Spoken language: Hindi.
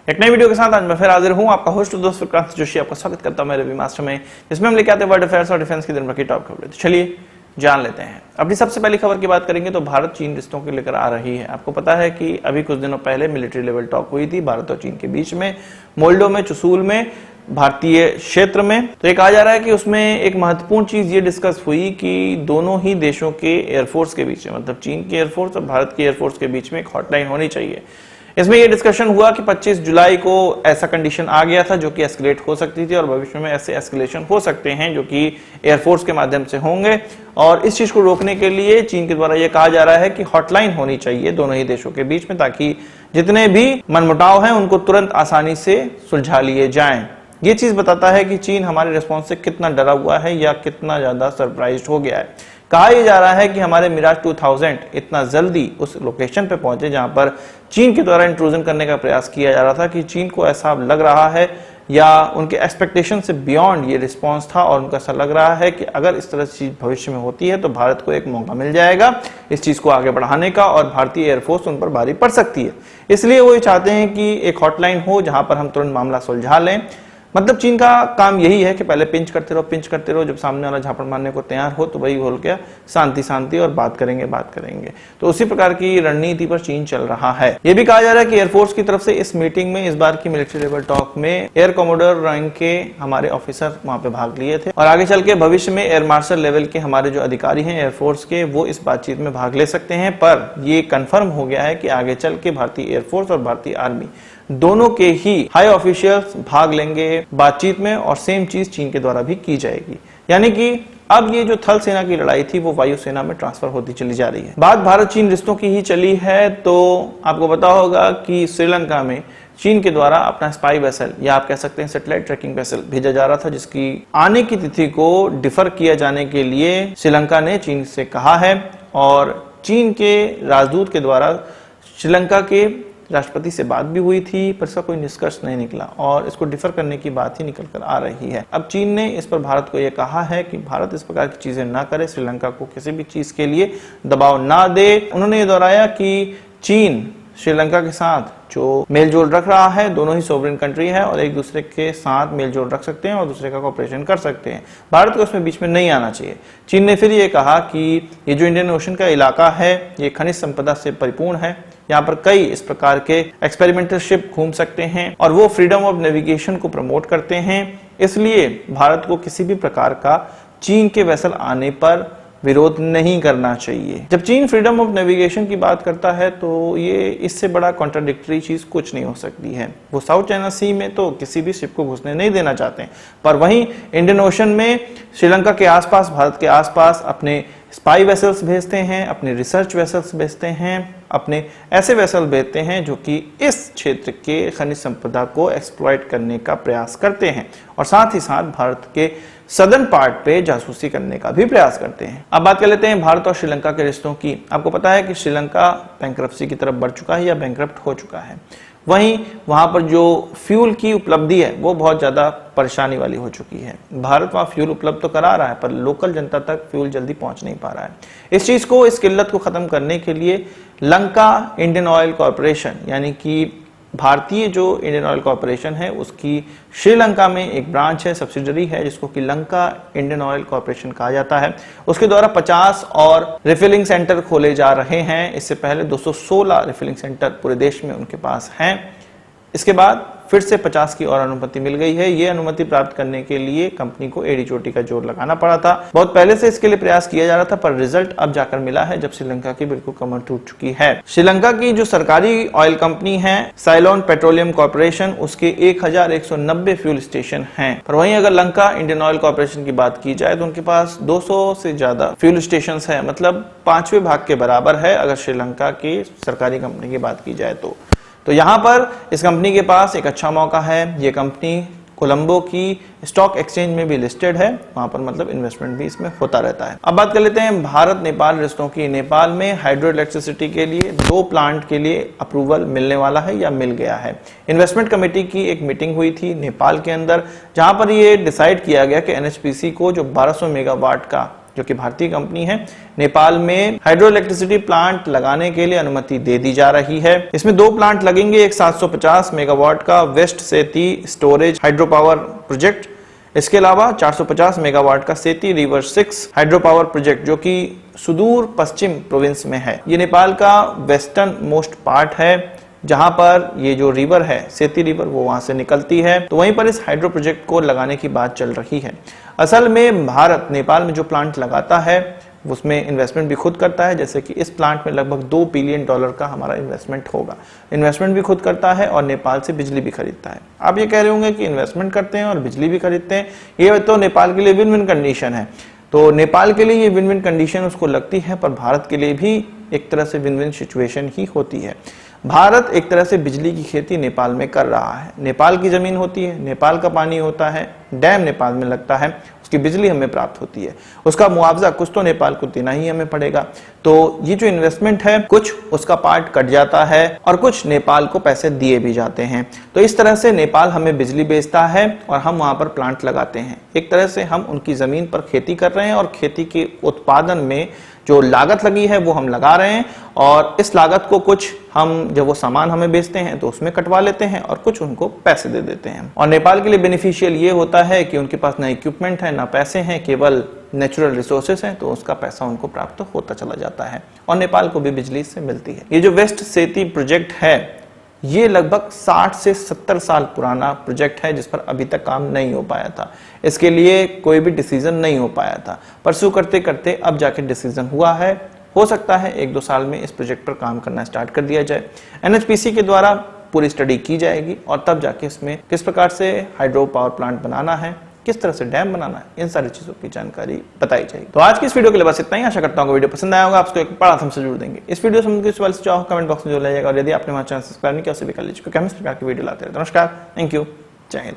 एक नई वीडियो के साथ आज मैं फिर हाजिर हूं, आपका होस्ट दोस्त विक्रांत जोशी आपका स्वागत करता हूं मेरे रवि मास्टर में, जिसमें हम लेके आते हैं वर्ल्ड अफेयर्स और डिफेंस की दिन भर की टॉप खबरें। तो चलिए जान लेते हैं। अपनी सबसे पहली खबर की बात करेंगे तो भारत चीन रिश्तों को लेकर आ रही है। आपको पता है कि अभी कुछ दिनों पहले मिलिट्री लेवल टॉक हुई थी भारत और चीन के बीच में, मोल्डो में, चुसूल में, भारतीय क्षेत्र में। तो ये कहा जा रहा है कि उसमें एक महत्वपूर्ण चीज ये डिस्कस हुई कि दोनों ही देशों के एयरफोर्स के बीच में, मतलब चीन की एयरफोर्स और भारत की एयरफोर्स के बीच में एक हॉटलाइन होनी चाहिए। इसमें यह डिस्कशन हुआ कि 25 जुलाई को ऐसा कंडीशन आ गया था जो कि एस्केलेट हो सकती थी और भविष्य में ऐसे एस्केलेशन हो सकते हैं जो कि एयरफोर्स के माध्यम से होंगे। और इस चीज को रोकने के लिए चीन के द्वारा यह कहा जा रहा है कि हॉटलाइन होनी चाहिए दोनों ही देशों के बीच में, ताकि जितने भी मनमुटाव हैं उनको तुरंत आसानी से सुलझा लिए जाएं। ये चीज बताता है कि चीन हमारे रिस्पॉन्स से कितना डरा हुआ है या कितना ज्यादा सरप्राइज्ड हो गया है। कहा यह जा रहा है कि हमारे मिराज 2000 इतना जल्दी उस लोकेशन पे पहुंचे जहां पर चीन के द्वारा इंट्रूजन करने का प्रयास किया जा रहा था कि चीन को ऐसा लग रहा है या उनके एक्सपेक्टेशन से बियॉन्ड ये रिस्पांस था और उनको ऐसा लग रहा है कि अगर इस तरह की चीज भविष्य में होती है तो भारत को एक मौका मिल जाएगा इस चीज को आगे बढ़ाने का और भारतीय एयरफोर्स उन पर भारी पड़ सकती है। इसलिए वो ये चाहते हैं कि एक हॉटलाइन हो जहां पर हम तुरंत मामला सुलझा लें। मतलब चीन का काम यही है कि पहले पिंच करते रहो, जब सामने वाला झापड़ मारने को तैयार हो तो वही बोल के शांति और बात करेंगे। तो उसी प्रकार की रणनीति पर चीन चल रहा है। यह भी कहा जा रहा है कि एयरफोर्स की तरफ से इस मीटिंग में, इस बार की मिलिट्री लेवल टॉक में एयर कमोडोर रैंक के हमारे ऑफिसर वहां पे भाग लिए थे और आगे चल के भविष्य में एयर मार्शल लेवल के हमारे जो अधिकारी हैं एयरफोर्स के, वो इस बातचीत में भाग ले सकते हैं। पर यह कंफर्म हो गया है कि आगे चल के भारतीय एयरफोर्स और भारतीय आर्मी दोनों के ही हाई ऑफिशियल्स भाग लेंगे बातचीत में और सेम चीज चीन के द्वारा भी की जाएगी। यानी कि अब ये जो थल सेना की लड़ाई थी वो वायु सेना में ट्रांसफर होती चली जा रही है। बात भारत चीन रिश्तों की ही चली है तो आपको पता होगा कि श्रीलंका में चीन के द्वारा अपना स्पाई वेसल या आप कह सकते हैं सैटेलाइट ट्रैकिंग वेसल भेजा जा रहा था, जिसकी आने की तिथि को डिफर किया जाने के लिए श्रीलंका ने चीन से कहा है और चीन के राजदूत के द्वारा श्रीलंका के राष्ट्रपति से बात भी हुई थी, पर इसका कोई निष्कर्ष नहीं निकला और इसको डिफर करने की बात ही निकल कर आ रही है। अब चीन ने इस पर भारत को यह कहा है कि भारत इस प्रकार की चीजें ना करे, श्रीलंका को किसी भी चीज के लिए दबाव ना दे। उन्होंने ये दोहराया कि चीन श्रीलंका के साथ जो मेलजोल रख रहा है, दोनों ही सोवरेन कंट्री है और एक दूसरे के साथ मेलजोल रख सकते हैं और दूसरे का कोऑपरेशन कर सकते हैं। भारत को उसमें बीच में नहीं आना चाहिए। चीन ने फिर ये कहा कि ये जो इंडियन ओशन का इलाका है ये खनिज संपदा से परिपूर्ण है, यहाँ पर कई इस प्रकार के एक्सपेरिमेंटल शिप घूम सकते हैं और वो फ्रीडम ऑफ नेविगेशन को प्रमोट करते हैं। इसलिए भारत को किसी भी प्रकार का चीन के वेसल आने पर विरोध नहीं करना चाहिए। जब चीन फ्रीडम ऑफ नेविगेशन की बात करता है तो ये इससे बड़ा कॉन्ट्राडिक्टरी चीज कुछ नहीं हो सकती है। वो साउथ चाइना सी में तो किसी भी शिप को घुसने नहीं देना चाहते हैं, पर वहीं इंडियन ओशन में श्रीलंका के आसपास, भारत के आसपास अपने स्पाई वेसल्स भेजते हैं, अपने रिसर्च वेसल्स भेजते हैं, अपने ऐसे वेसल भेजते हैं जो कि इस क्षेत्र के खनिज संपदा को एक्सप्लॉइट करने का प्रयास करते हैं और साथ ही साथ भारत के सदर्न पार्ट पे जासूसी करने का भी प्रयास करते हैं। अब बात कर लेते हैं भारत और श्रीलंका के रिश्तों की। आपको पता है कि श्रीलंका बैंक्रप्सी की तरफ बढ़ चुका है या बैंक्रप्ट हो चुका है। वहीं वहां पर जो फ्यूल की उपलब्धि है वो बहुत ज्यादा परेशानी वाली हो चुकी है। भारत वहां फ्यूल उपलब्ध तो करा रहा है पर लोकल जनता तक फ्यूल जल्दी पहुंच नहीं पा रहा है। इस चीज को, इस किल्लत को खत्म करने के लिए लंका इंडियन ऑयल कॉर्पोरेशन, यानी कि भारतीय जो इंडियन ऑयल कॉर्पोरेशन है उसकी श्रीलंका में एक ब्रांच है, सब्सिडरी है, जिसको कि लंका इंडियन ऑयल कॉर्पोरेशन कहा जाता है। उसके द्वारा 50 और रिफिलिंग सेंटर खोले जा रहे हैं। इससे पहले 216 रिफिलिंग सेंटर पूरे देश में उनके पास हैं। इसके बाद फिर से 50 की और अनुमति मिल गई है। ये अनुमति प्राप्त करने के लिए कंपनी को एड़ी चोटी का जोर लगाना पड़ा था। बहुत पहले से इसके लिए प्रयास किया जा रहा था पर रिजल्ट अब जाकर मिला है जब श्रीलंका की बिल्कुल कमर टूट चुकी है। श्रीलंका की जो सरकारी ऑयल कंपनी है साइलोन पेट्रोलियम कॉर्पोरेशन, उसके 1190 फ्यूल स्टेशन हैं। पर वहीं अगर लंका इंडियन ऑयल कॉर्पोरेशन की बात की जाए तो उनके पास 200 से ज्यादा फ्यूल स्टेशन है, मतलब 5वें भाग के बराबर है अगर श्रीलंका की सरकारी कंपनी की बात की जाए तो यहां पर इस कंपनी के पास एक अच्छा मौका है। ये कंपनी कोलंबो की स्टॉक एक्सचेंज में भी लिस्टेड है, वहां पर मतलब इन्वेस्टमेंट भी इसमें होता रहता है। अब बात कर लेते हैं भारत नेपाल रिश्तों की। नेपाल में हाइड्रो इलेक्ट्रिसिटी के लिए 2 प्लांट के लिए अप्रूवल मिलने वाला है या मिल गया है। इन्वेस्टमेंट कमेटी की एक मीटिंग हुई थी नेपाल के अंदर, जहां पर ये डिसाइड किया गया कि एनएचपीसी को जो 1200 मेगावाट का जो कि भारतीय कंपनी है, नेपाल में हाइड्रो इलेक्ट्रिसिटी प्लांट लगाने के लिए अनुमति दे दी जा रही है। इसमें 2 प्लांट लगेंगे, एक 750 मेगावाट का वेस्ट सेती स्टोरेज हाइड्रो पावर प्रोजेक्ट, इसके अलावा 450 मेगावाट का सेती रिवर 6 हाइड्रो पावर प्रोजेक्ट जो कि सुदूर पश्चिम प्रोविंस में है। ये नेपाल का वेस्टर्न मोस्ट पार्ट है, जहां पर ये जो रिवर है सेती रिवर वो वहां से निकलती है, तो वहीं पर इस हाइड्रो प्रोजेक्ट को लगाने की बात चल रही है। असल में भारत नेपाल में जो प्लांट लगाता है उसमें इन्वेस्टमेंट भी खुद करता है, जैसे कि इस प्लांट में लगभग $2 बिलियन का हमारा इन्वेस्टमेंट होगा। इन्वेस्टमेंट भी खुद करता है और नेपाल से बिजली भी खरीदता है। आप ये कह रहे होंगे कि इन्वेस्टमेंट करते हैं और बिजली भी खरीदते हैं, ये तो नेपाल के लिए विन विन कंडीशन है। तो नेपाल के लिए ये विन विन कंडीशन उसको लगती है, पर भारत के लिए भी एक तरह से विन विन सिचुएशन ही होती है। भारत एक तरह से बिजली की खेती नेपाल में कर रहा है। नेपाल की जमीन होती है, नेपाल का पानी होता है, डैम नेपाल में लगता है, उसकी बिजली हमें प्राप्त होती है, उसका मुआवजा कुछ तो नेपाल को देना ही हमें पड़ेगा। तो ये जो इन्वेस्टमेंट है कुछ उसका पार्ट कट जाता है और कुछ नेपाल को पैसे दिए भी जाते हैं। तो इस तरह से नेपाल हमें बिजली बेचता है और हम वहां पर प्लांट लगाते हैं। एक तरह से हम उनकी जमीन पर खेती कर रहे हैं और खेती के उत्पादन में जो लागत लगी है वो हम लगा रहे हैं, और इस लागत को कुछ हम जब वो सामान हमें बेचते हैं तो उसमें कटवा लेते हैं और कुछ उनको पैसे दे देते हैं। और नेपाल के लिए बेनिफिशियल ये होता है कि उनके पास ना इक्विपमेंट है ना पैसे हैं, केवल नेचुरल रिसोर्सेस हैं, तो उसका पैसा उनको प्राप्त होता चला जाता है और नेपाल को भी बिजली से मिलती है। ये जो वेस्ट सेती प्रोजेक्ट है ये लगभग 60 से 70 साल पुराना प्रोजेक्ट है, जिस पर अभी तक काम नहीं हो पाया था। इसके लिए कोई भी डिसीजन नहीं हो पाया था। परसू करते करते अब जाके डिसीजन हुआ है। हो सकता है 1-2 साल में इस प्रोजेक्ट पर काम करना स्टार्ट कर दिया जाए। एनएचपीसी के द्वारा पूरी स्टडी की जाएगी और तब जाके इसमें किस प्रकार से हाइड्रो पावर प्लांट बनाना है, किस तरह से डैम बनाना है, इन सारी चीजों की जानकारी बताई जाएगी। तो आज की इस वीडियो के लिए बस इतना ही। आशा करता हूँ वीडियो पसंद आया होगा, आपको एक बड़ा थम्स अप जरूर देंगे। इस वीडियो से सवाल से चाहो कमेंट बॉक्स में जरूर लाइएगा, और यदि आपने हमारा चैनल सब्सक्राइब नहीं किया उसे भी कर लीजिए, क्योंकि हम इस प्रकार की वीडियो लाते रहते हैं। नमस्कार, थैंक यू, जय हिंद।